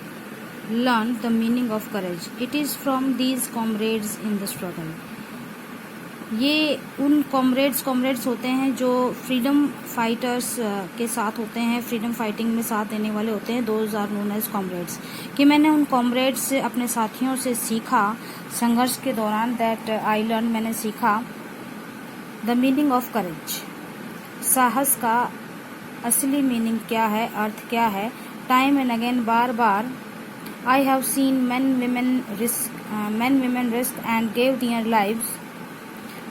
learned the meaning of courage. It is from these comrades in the struggle. ये उन कॉमरेड्स होते हैं जो फ्रीडम फाइटर्स के साथ होते हैं, फ्रीडम फाइटिंग में साथ देने वाले होते हैं, those are known as comrades. कि मैंने उन कॉमरेड्स से, अपने साथियों से सीखा संघर्ष के दौरान, दैट आई लर्न, मैंने सीखा द मीनिंग ऑफ करेज, साहस का असली मीनिंग क्या है, अर्थ क्या है। टाइम एंड अगेन, बार बार, आई have scene men women risk and gave their lives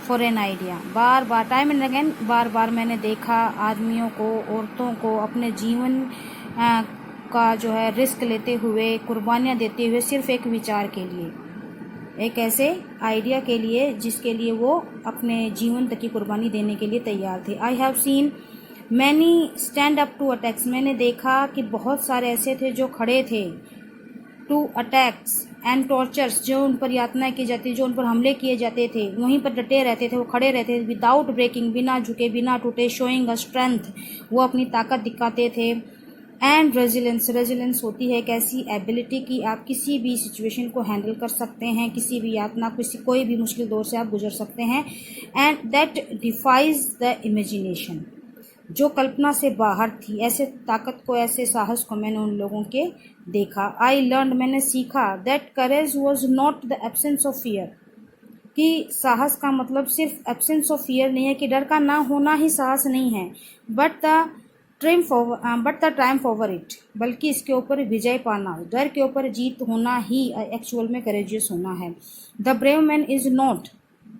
for an idea। बार बार, टाइम एंड अगेन, बार बार मैंने देखा आदमियों को, औरतों को अपने जीवन का जो है रिस्क लेते हुए, कुर्बानियाँ देते हुए, सिर्फ एक विचार के लिए, एक ऐसे आइडिया के लिए जिसके लिए वो अपने जीवन तक की कुर्बानी देने के लिए तैयार थे। I have seen many stand up to attacks, मैंने देखा कि बहुत सारे ऐसे थे जो खड़े थे, टू अटैक्स एंड टॉर्चर्स, जो उन पर यातनाएं की जाती, जो उन पर हमले किए जाते थे, वहीं पर डटे रहते थे, वो खड़े रहते थे, विदाउट ब्रेकिंग, बिना झुके, बिना टूटे, शोइंग अ स्ट्रेंथ, वो अपनी ताकत दिखाते थे। एंड रेजिलेंस होती है एक ऐसी एबिलिटी कि आप किसी भी सिचुएशन को हैंडल कर सकते हैं, किसी भी यातना, कोई भी मुश्किल दौर से आप गुजर सकते हैं। And that defies the imagination, जो कल्पना से बाहर थी, ऐसे ताकत को, ऐसे साहस को मैंने उन लोगों के देखा। आई लर्न, मैंने सीखा, that courage was not the absence of fear, कि साहस का मतलब सिर्फ एब्सेंस ऑफ फियर नहीं है, कि डर का ना होना ही साहस नहीं है, but the Triumph over it, बल्कि इसके ऊपर विजय पाना, डर के ऊपर जीत होना ही एक्चुअल में करेजियस होना है। The brave man is not,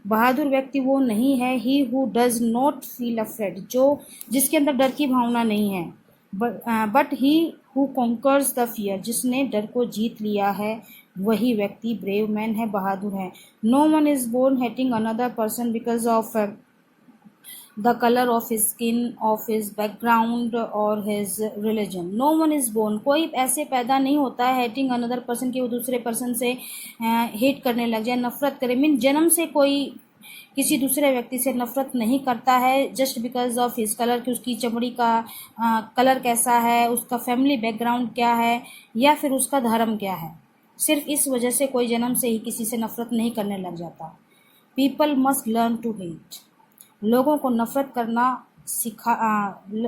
बहादुर व्यक्ति वो नहीं है, he who does not feel afraid, जो जिसके अंदर डर की भावना नहीं है, but he who conquers the fear, जिसने डर को जीत लिया है, वही व्यक्ति ब्रेव मैन है, बहादुर है। No one is born hating another person because of the color of his skin, of his background or his religion। no one is born, कोई ऐसे पैदा नहीं होता है hating another person, कि वो दूसरे पर्सन से हेट करने लग जाए, नफरत करे। मीन जन्म से कोई किसी दूसरे व्यक्ति से नफरत नहीं करता है just because of his colour, कि उसकी चमड़ी का कलर कैसा है, उसका फैमिली बैकग्राउंड क्या है, या फिर उसका धर्म क्या है। सिर्फ इस वजह से कोई जन्म से ही किसी से नफरत नहीं करने लग जाता। People must learn to hate, लोगों को नफरत करना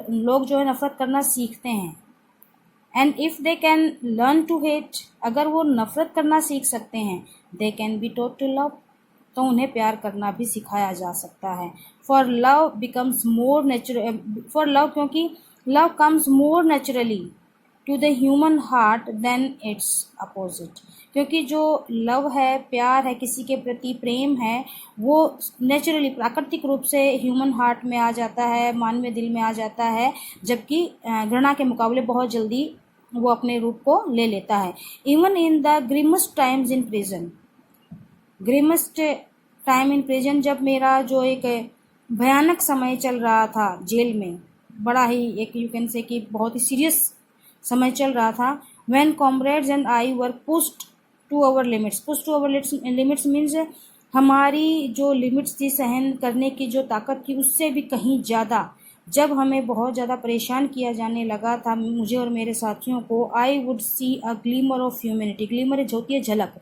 लोग जो है नफरत करना सीखते हैं। And if they can learn to hate, अगर वो नफरत करना सीख सकते हैं, they can be taught to love, तो उन्हें प्यार करना भी सिखाया जा सकता है। For love becomes more natural, for love, क्योंकि love comes more naturally to the human heart than its opposite, क्योंकि जो लव है, प्यार है, किसी के प्रति प्रेम है, वो नेचुरली, प्राकृतिक रूप से ह्यूमन हार्ट में आ जाता है, मानवीय दिल में आ जाता है, जबकि घृणा के मुकाबले बहुत जल्दी वो अपने रूप को ले लेता है। Even in the grimmest times in prison, grimmest time in prison, जब मेरा जो एक भयानक समय चल रहा था जेल में, बड़ा ही एक यू कैन से कि बहुत ही सीरियस समय चल रहा था, when comrades and I were pushed to our limits, limits means हमारी जो लिमिट्स थी सहन करने की, जो ताकत थी, उससे भी कहीं ज़्यादा, जब हमें बहुत ज़्यादा परेशान किया जाने लगा था, मुझे और मेरे साथियों को, I would see a glimmer of humanity, glimmer जो होती है झलक,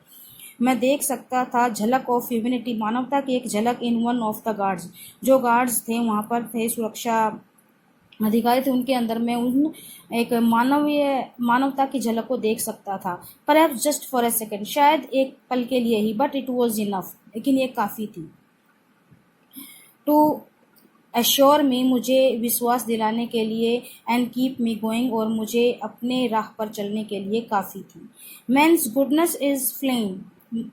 मैं देख सकता था झलक ऑफ ह्यूमैनिटी, मानवता की एक झलक, in one of the guards, जो गार्ड्स थे वहाँ पर थे, सुरक्षा अधिकारी थे, उनके अंदर में उन एक मानवता की झलक को देख सकता था। पर जस्ट फॉर ए सेकेंड, शायद एक पल के लिए ही, बट इट वॉज इनफ, लेकिन ये काफ़ी थी। टू एश्योर में, मुझे विश्वास दिलाने के लिए, एंड कीप मी गोइंग, और मुझे अपने राह पर चलने के लिए काफ़ी थी। मैंस गुडनेस इज़ फ्लेम,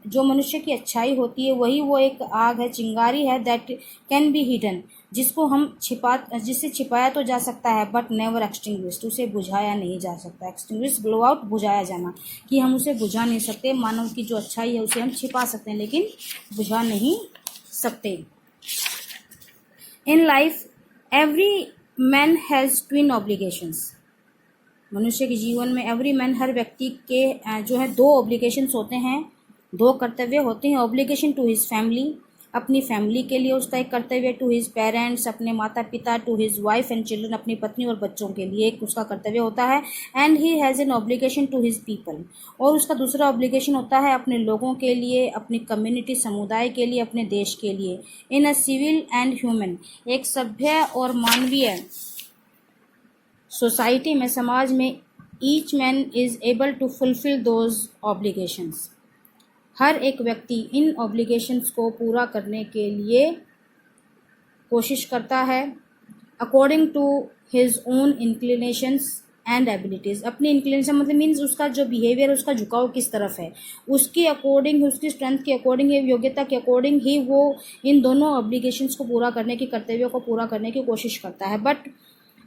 जो मनुष्य की अच्छाई होती है वही वो एक आग है, चिंगारी है, दैट कैन बी हिडन, जिससे छिपाया तो जा सकता है, बट नेवर एक्सटिंग्विश्ड, उसे बुझाया नहीं जा सकता। एक्सटिंग्विश, ब्लो आउट, बुझाया जाना, कि हम उसे बुझा नहीं सकते। मानव की जो अच्छाई है उसे हम छिपा सकते हैं, लेकिन बुझा नहीं सकते। In life every man has twin obligations, मनुष्य के जीवन में एवरी मैन, हर व्यक्ति के जो है दो ऑब्लिगेशंस होते हैं, दो कर्तव्य होते हैं। ऑब्लिगेशन टू हिज फैमिली, अपनी फैमिली के लिए उसका एक कर्तव्य, टू हिज पेरेंट्स, अपने माता पिता, to his wife and children, अपनी पत्नी और बच्चों के लिए एक उसका कर्तव्य होता है। And he has an obligation to his people, और उसका दूसरा ऑब्लिगेशन होता है अपने लोगों के लिए, अपनी कम्युनिटी समुदाय के लिए, अपने देश के लिए। In a civil and human, एक सभ्य और मानवीय सोसाइटी में, समाज में, each man is able to fulfill those obligations, हर एक व्यक्ति इन ऑब्लिगेशंस को पूरा करने के लिए कोशिश करता है, according to his own inclinations and abilities. अपनी इंक्लिनेशन मतलब मीन्स उसका जो बिहेवियर, उसका झुकाव किस तरफ है, उसकी अकॉर्डिंग, उसकी स्ट्रेंथ के अकॉर्डिंग, योग्यता के अकॉर्डिंग ही वो इन दोनों ऑब्लिगेशंस को पूरा करने की, कर्तव्यों को पूरा करने की कोशिश करता है। But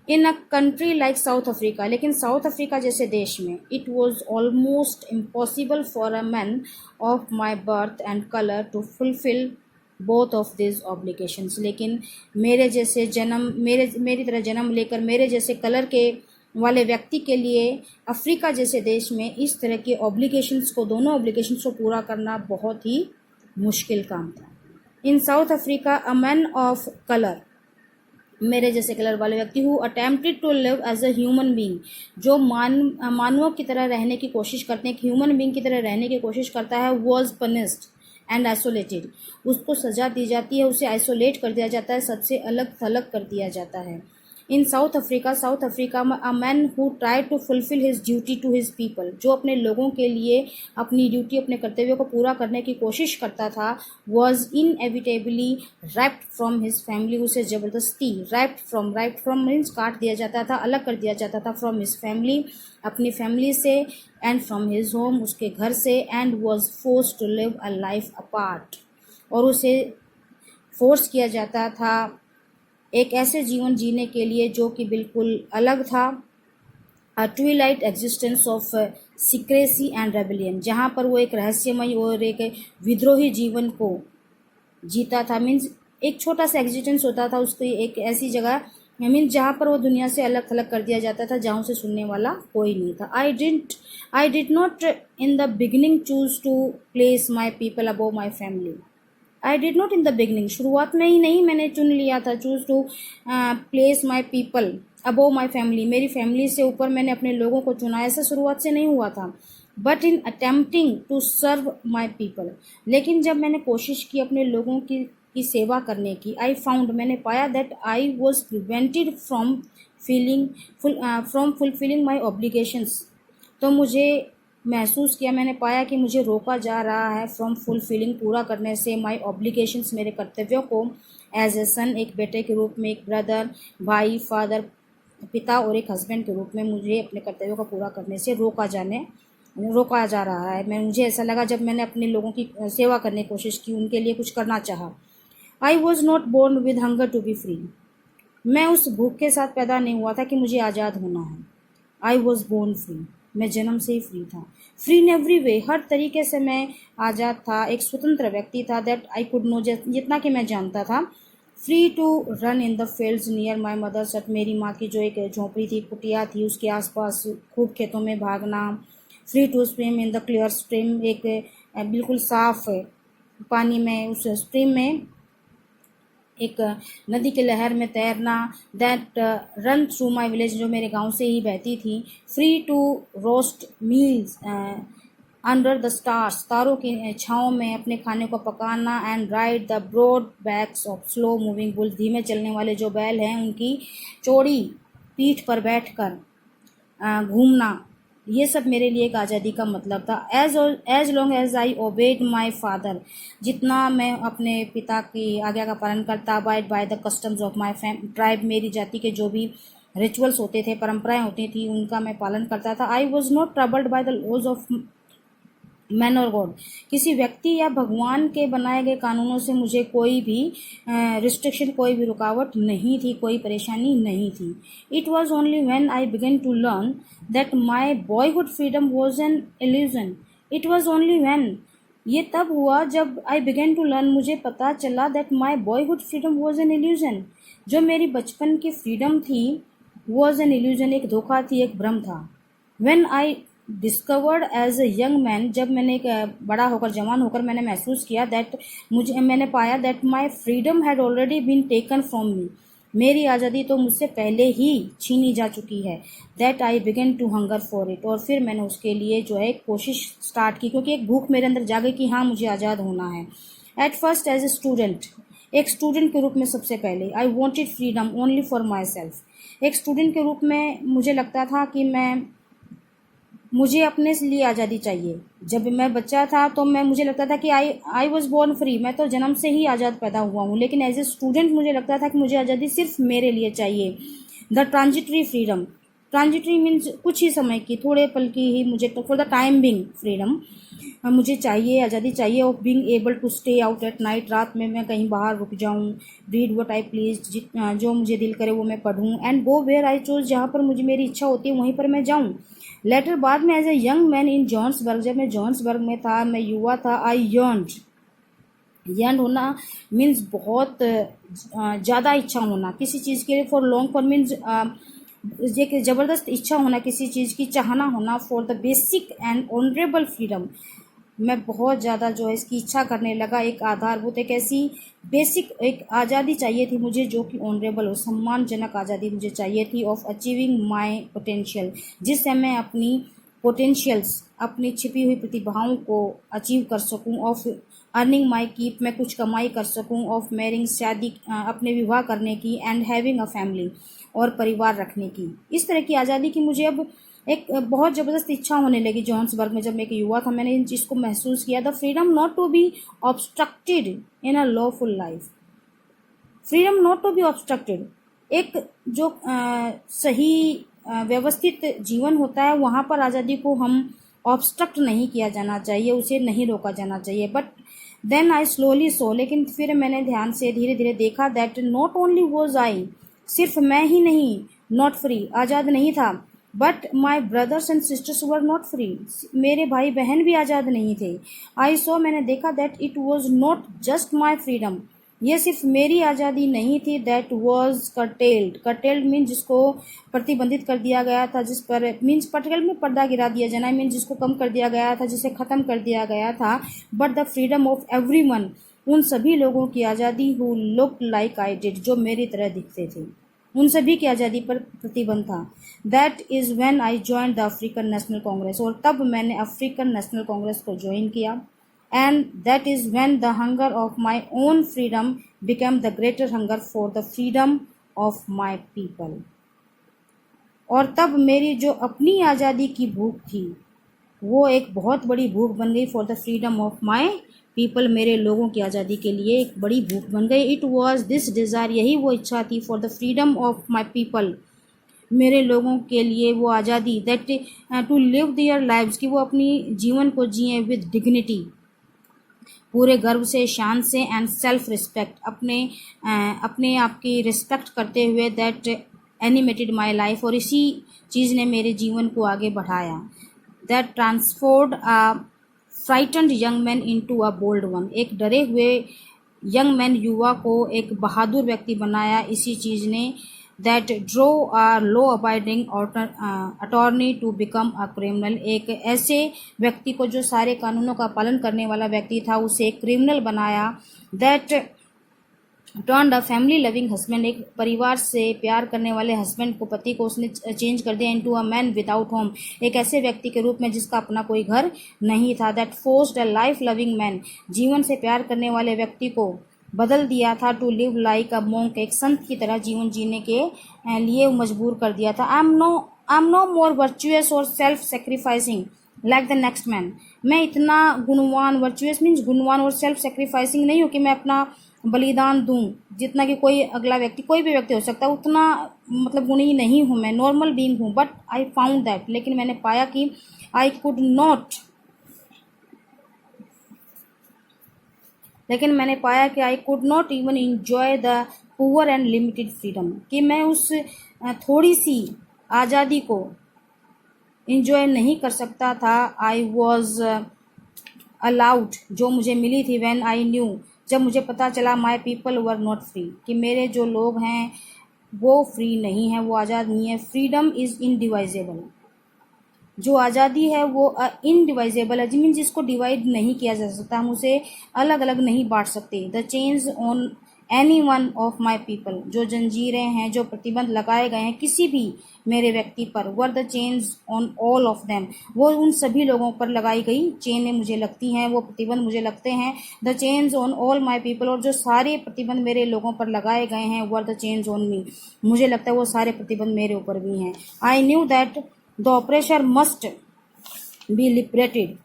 in a country like South Africa, लेकिन साउथ अफ्रीका जैसे देश में, it was almost impossible for a man of my birth and colour to fulfil both of this obligations. लेकिन मेरी तरह जन्म लेकर मेरे जैसे कलर के वाले व्यक्ति के लिए अफ्रीका जैसे देश में इस तरह के ऑब्लिगेशंस को, दोनों ऑब्लिगेशंस को पूरा करना बहुत ही मुश्किल काम था। In South Africa a man of colour, मेरे जैसे कलर वाले व्यक्ति, who attempted to live as a human being, जो मानवों की तरह रहने की कोशिश करते हैं, ह्यूमन बीइंग की तरह रहने की कोशिश करता है, वॉज पनिश्ड एंड आइसोलेटेड, उसको सजा दी जाती है, उसे आइसोलेट कर दिया जाता है, सबसे अलग थलग कर दिया जाता है। इन साउथ अफ्रीका में a man who try to fulfil his duty to his people, जो अपने लोगों के लिए अपनी ड्यूटी, अपने कर्तव्यों को पूरा करने की कोशिश करता था, was inevitably wrapped from his family, उसे जबरदस्ती, रैप्ड फ्रॉम मीन्स काट दिया जाता था, अलग कर दिया जाता था, फ्रॉम हिज फैमिली, अपनी फैमिली से, एंड फ्रॉम हिज होम, उसके घर से, and was force to live a life apart, और उसे फोर्स किया जाता था एक ऐसे जीवन जीने के लिए जो कि बिल्कुल अलग था, a twilight existence of secrecy and rebellion, जहाँ पर वो एक रहस्यमय और एक विद्रोही जीवन को जीता था। मीन्स एक छोटा सा एग्जिस्टेंस होता था उसको, एक ऐसी जगह मीन्स जहाँ पर वो दुनिया से अलग थलग कर दिया जाता था, जहाँ उसे सुनने वाला कोई नहीं था। I did not in the beginning choose to place my people above my family, I did not in the beginning, शुरुआत में ही नहीं मैंने चुन लिया था, choose to place my people above my family, मेरी फैमिली से ऊपर मैंने अपने लोगों को चुना, ऐसा शुरुआत से नहीं हुआ था। But in attempting to serve my people, लेकिन जब मैंने कोशिश की अपने लोगों की सेवा करने की, आई फाउंड, मैंने पाया that I was prevented from fulfilling my obligations, तो मुझे महसूस किया, मैंने पाया कि मुझे रोका जा रहा है फ्रॉम फुलफिलिंग, पूरा करने से, माई ऑब्लिगेशंस, मेरे कर्तव्यों को, एज ए सन, एक बेटे के रूप में, एक ब्रदर, भाई, फादर, पिता, और एक हस्बैंड के रूप में मुझे अपने कर्तव्यों को पूरा करने से रोका जा रहा है। मुझे ऐसा लगा जब मैंने अपने लोगों की सेवा करने की कोशिश की, उनके लिए कुछ करना चाहा। I was not born with hunger to be free, मैं उस भूख के साथ पैदा नहीं हुआ था कि मुझे आज़ाद होना है। आई वॉज बोर्न फ्री, मैं जन्म से ही फ्री था, फ्री इन एवरी वे, हर तरीके से मैं आज़ाद था, एक स्वतंत्र व्यक्ति था। दैट आई कुड नो, जितना कि मैं जानता था। Free to run in the fields near my mother's hut, मेरी माँ की जो एक झोंपड़ी थी, कुटिया थी, उसके आसपास खूब खेतों में भागना। Free to swim in the clear stream, एक बिल्कुल साफ पानी में, उस स्ट्रीम में, एक नदी के लहर में तैरना। That run through my village, जो मेरे गांव से ही बहती थी। Free to roast meals under the stars, तारों की छाँव में अपने खाने को पकाना। And ride the broad backs of slow moving bull, धीमे चलने वाले जो बैल हैं उनकी चौड़ी पीठ पर बैठकर घूमना, ये सब मेरे लिए एक आज़ादी का मतलब था। As long as I obeyed my father, जितना मैं अपने पिता की आज्ञा का पालन करता, abide by the customs of my tribe, मेरी जाति के जो भी रिचुअल्स होते थे, परंपराएं होती थी, उनका मैं पालन करता था। I was not troubled by the laws of man और गॉड, किसी व्यक्ति या भगवान के बनाए गए कानूनों से मुझे कोई भी रिस्ट्रिक्शन, कोई भी रुकावट नहीं थी, कोई परेशानी नहीं थी। It was only when I began to learn that my boyhood freedom was an illusion, it was only when, ये तब हुआ जब आई बिगन टू लर्न, मुझे पता चला that my boyhood freedom was an illusion, जो मेरी बचपन की फ्रीडम थी, वॉज एन इल्यूजन, एक धोखा थी, एक भ्रम था। When I discovered as a young man, जब मैंने एक बड़ा होकर जवान होकर मैंने महसूस किया दैट मैंने पाया that my freedom had already been taken from me, मेरी आज़ादी तो मुझसे पहले ही छीनी जा चुकी है। That I began to hunger for it, और फिर मैंने उसके लिए जो है कोशिश स्टार्ट की, क्योंकि एक भूख मेरे अंदर जागे कि हाँ मुझे आज़ाद होना है। At first as a student, एक स्टूडेंट के रूप में सबसे पहले I wanted freedom only for myself. एक स्टूडेंट के रूप में मुझे लगता था कि मुझे अपने लिए आज़ादी चाहिए। जब मैं बच्चा था तो मुझे लगता था कि आई वॉज बोर्न फ्री, मैं तो जन्म से ही आज़ाद पैदा हुआ हूँ, लेकिन एज ए स्टूडेंट मुझे लगता था कि मुझे आज़ादी सिर्फ मेरे लिए चाहिए। The transitory freedom, transitory means कुछ ही समय की, थोड़े पल की ही, मुझे for the time being freedom मुझे चाहिए, आज़ादी चाहिए of being able to stay out at night, रात में मैं कहीं बाहर रुक जाऊँ, रीड व्हाट आई प्लीज, जो मुझे दिल करे वो मैं पढूँ, and go where I choose, जहाँ पर मुझे मेरी इच्छा होती है वहीं पर मैं जाऊँ। लेटर बाद में as a young man in Johannesburg, जब मैं जॉन्सबर्ग में था, मैं युवा था, आई यर्न होना मीन्स बहुत ज़्यादा इच्छा होना किसी चीज़ के लिए, फॉर लॉन्ग फॉर मीन्स एक ज़बरदस्त इच्छा होना किसी चीज़ की, चाहना होना, for the basic and honourable freedom, मैं बहुत ज़्यादा जो है इसकी इच्छा करने लगा। एक आधारभूत, एक ऐसी बेसिक एक आज़ादी चाहिए थी मुझे जो कि ऑनरेबल हो, सम्मानजनक आज़ादी मुझे चाहिए थी, ऑफ अचीविंग माई पोटेंशियल, जिससे मैं अपनी पोटेंशियल्स, अपनी छिपी हुई प्रतिभाओं को अचीव कर सकूं, ऑफ अर्निंग माई कीप, मैं कुछ कमाई कर सकूं, ऑफ मैरिंग, शादी, अपने विवाह करने की, एंड हैविंग अ फैमिली, और परिवार रखने की। इस तरह की आज़ादी की मुझे अब एक बहुत ज़बरदस्त इच्छा होने लगी जॉन्सबर्ग में, जब मैं एक युवा था, मैंने इन चीज़ को महसूस किया। The freedom not to be obstructed in a lawful life, freedom not to be obstructed, एक जो सही व्यवस्थित जीवन होता है वहाँ पर आज़ादी को हम ऑब्स्ट्रक्ट नहीं किया जाना चाहिए, उसे नहीं रोका जाना चाहिए। But then I slowly saw, लेकिन फिर मैंने ध्यान से धीरे धीरे देखा that not only was I, सिर्फ मैं ही नहीं नॉट फ्री, आज़ाद नहीं था, but my brothers and sisters were not free, मेरे भाई बहन भी आज़ाद नहीं थे। आई सो, मैंने देखा that it was not just my freedom, ये सिर्फ मेरी आज़ादी नहीं थी, that was curtailed, curtailed mean जिसको प्रतिबंधित कर दिया गया था, जिस पर मीन्स पर्टिकुलर में पर्दा गिरा दिया जाना, मीन जिसको कम कर दिया गया था, जिसे ख़त्म कर दिया गया था। But the freedom of everyone, उन सभी लोगों की आज़ादी who looked like I did, जो मेरी तरह दिखते थे, उन सभी की आज़ादी पर प्रतिबंध था। That is when I join the African national Congress, और तब मैंने अफ्रीकन नेशनल कांग्रेस को ज्वाइन किया। And that is when the hunger of my own freedom become the greater hunger for the freedom of my people, और तब मेरी जो अपनी आज़ादी की भूख थी वो एक बहुत बड़ी भूख बन गई, for the freedom of my people, मेरे लोगों की आज़ादी के लिए एक बड़ी भूख बन गई। इट वॉज दिस डिज़ायर, यही वो इच्छा थी, for the freedom of my people, मेरे लोगों के लिए वो आज़ादी, that to live their lives, कि वो अपनी जीवन को जिए विद डिग्निटी, पूरे गर्व से, शान से, एंड सेल्फ रिस्पेक्ट, अपने आप की रिस्पेक्ट करते हुए, दैट एनिमेटेड माई लाइफ, और इसी चीज़ ने मेरे जीवन को आगे बढ़ाया। That transformed a frightened young man into a bold one, एक डरे हुए यंग मैन, युवा को एक बहादुर व्यक्ति बनाया इसी चीज़ ने। That drew a law abiding attorney to become a criminal, एक ऐसे व्यक्ति को जो सारे कानूनों का पालन करने वाला व्यक्ति था, उसे एक क्रिमिनल बनाया। That turned a family loving husband, एक परिवार से प्यार करने वाले हस्बैंड को, पति को, उसने चेंज कर दिया into a man without home, एक ऐसे व्यक्ति के रूप में जिसका अपना कोई घर नहीं था। That forced a life loving man, जीवन से प्यार करने वाले व्यक्ति को बदल दिया था to live like a monk, एक संत की तरह जीवन जीने के लिए मजबूर कर दिया था। I am no more virtuous और self sacrificing like the next man, मैं इतना गुणवान, वर्चुअस मीन्स गुणवान, और सेल्फ सेक्रीफाइसिंग नहीं हूँ कि मैं अपना बलिदान दूं जितना कि कोई अगला व्यक्ति, कोई भी व्यक्ति हो सकता है, उतना मतलब गुणी नहीं हूँ मैं, नॉर्मल बीइंग हूँ। बट आई फाउंड दैट, लेकिन मैंने पाया कि आई कुड नॉट, लेकिन मैंने पाया कि I could not even enjoy the poor and limited freedom, कि मैं उस थोड़ी सी आज़ादी को इंजॉय नहीं कर सकता था। आई वॉज अलाउड, जो मुझे मिली थी, व्हेन आई न्यू, जब मुझे पता चला, my people were not free, कि मेरे जो लोग हैं वो फ्री नहीं हैं, वो आज़ाद नहीं है। फ्रीडम इज़ इनडिवाइजेबल, जो आज़ादी है वो इनडिवाइजेबल है, मीन्स जिसको डिवाइड नहीं किया जा सकता, हम उसे अलग अलग नहीं बांट सकते। The change on any one of my people, जो जंजीरें हैं, जो प्रतिबंध लगाए गए हैं किसी भी मेरे व्यक्ति पर, were the change on all of them, वो उन सभी लोगों पर लगाई गई चेनें मुझे लगती हैं, वो प्रतिबंध मुझे लगते हैं। The change on all my people, और जो सारे प्रतिबंध मेरे लोगों पर लगाए गए हैं, were the change on me, मुझे लगता है वो सारे प्रतिबंध मेरे ऊपर भी हैं। I knew that the oppressor must be liberated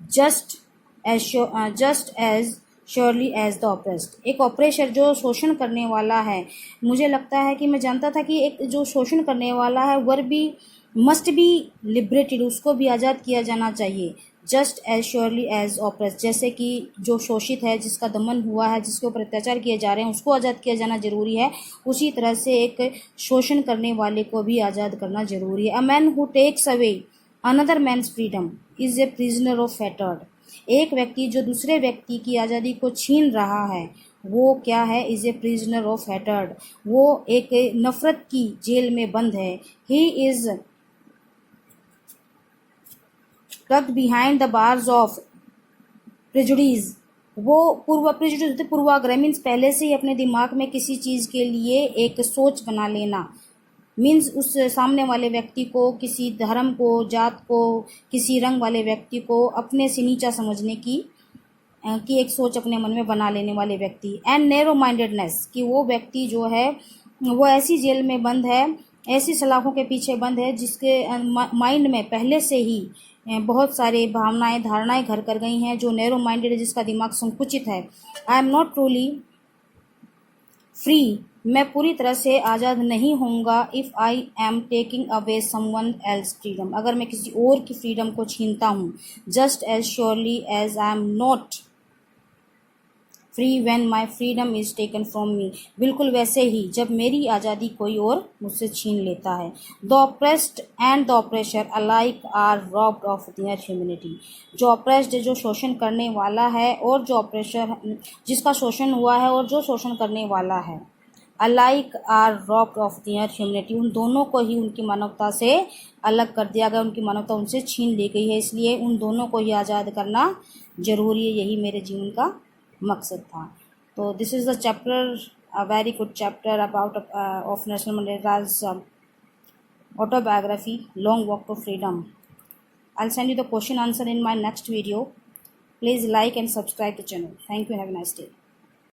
just as surely as the oppressed. एक ऑपरेशर जो शोषण करने वाला है, मुझे लगता है कि मैं जानता था कि एक जो शोषण करने वाला है वर भी मस्ट बी लिबरेटेड, उसको भी आज़ाद किया जाना चाहिए। Just as surely as oppressed, जैसे कि जो शोषित है, जिसका दमन हुआ है, जिसके ऊपर अत्याचार किए जा रहे हैं, उसको आज़ाद किया जाना जरूरी है, उसी तरह से एक शोषण करने वाले को भी आज़ाद करना जरूरी है। A man who takes away another man's freedom is a prisoner of hatred. एक व्यक्ति जो दूसरे व्यक्ति की आज़ादी को छीन रहा है, वो क्या है? Is a prisoner of hatred, वो एक नफरत की जेल में बंद है। He is tucked behind the bars of prejudice, वो पूर्वाग्रह मीन्स पहले से ही अपने दिमाग में किसी चीज़ के लिए एक सोच बना लेना, मीन्स उस सामने वाले व्यक्ति को, किसी धर्म को, जात को, किसी रंग वाले व्यक्ति को अपने से नीचा समझने की एक सोच अपने मन में बना लेने वाले व्यक्ति। एंड नैरो माइंडेडनेस, कि वो व्यक्ति जो है वो ऐसी जेल में बंद है, ऐसी सलाखों के पीछे बंद है जिसके माइंड में पहले से ही बहुत सारे भावनाएं, धारणाएं घर कर गई हैं, जो नैरो माइंडेड है, जिसका दिमाग संकुचित है। I am not truly free, मैं पूरी तरह से आज़ाद नहीं होऊंगा if I am taking away someone else freedom, अगर मैं किसी और की फ्रीडम को छीनता हूँ। Just as surely as I am not free when my freedom is taken from me, बिल्कुल वैसे ही जब मेरी आज़ादी कोई और मुझसे छीन लेता है। The oppressed and the oppressor alike are robbed of their humanity, जो ऑप्रेस्ड, जो शोषण करने वाला है, और जो ऑपरेशर, जिसका शोषण हुआ है, और जो शोषण करने वाला है, alike are robbed of their humanity, उन दोनों को ही उनकी मानवता से अलग कर दिया गया, उनकी मानवता उनसे छीन ली गई है, इसलिए उन दोनों को ही आज़ाद करना जरूरी है। यही मेरे जीवन का मकसद था। तो this is the chapter, a very good chapter about of Nelson Mandela's autobiography, Long Walk to Freedom. I'll send you the question answer in my next video. Please like and subscribe the channel. Thank you and have a nice day.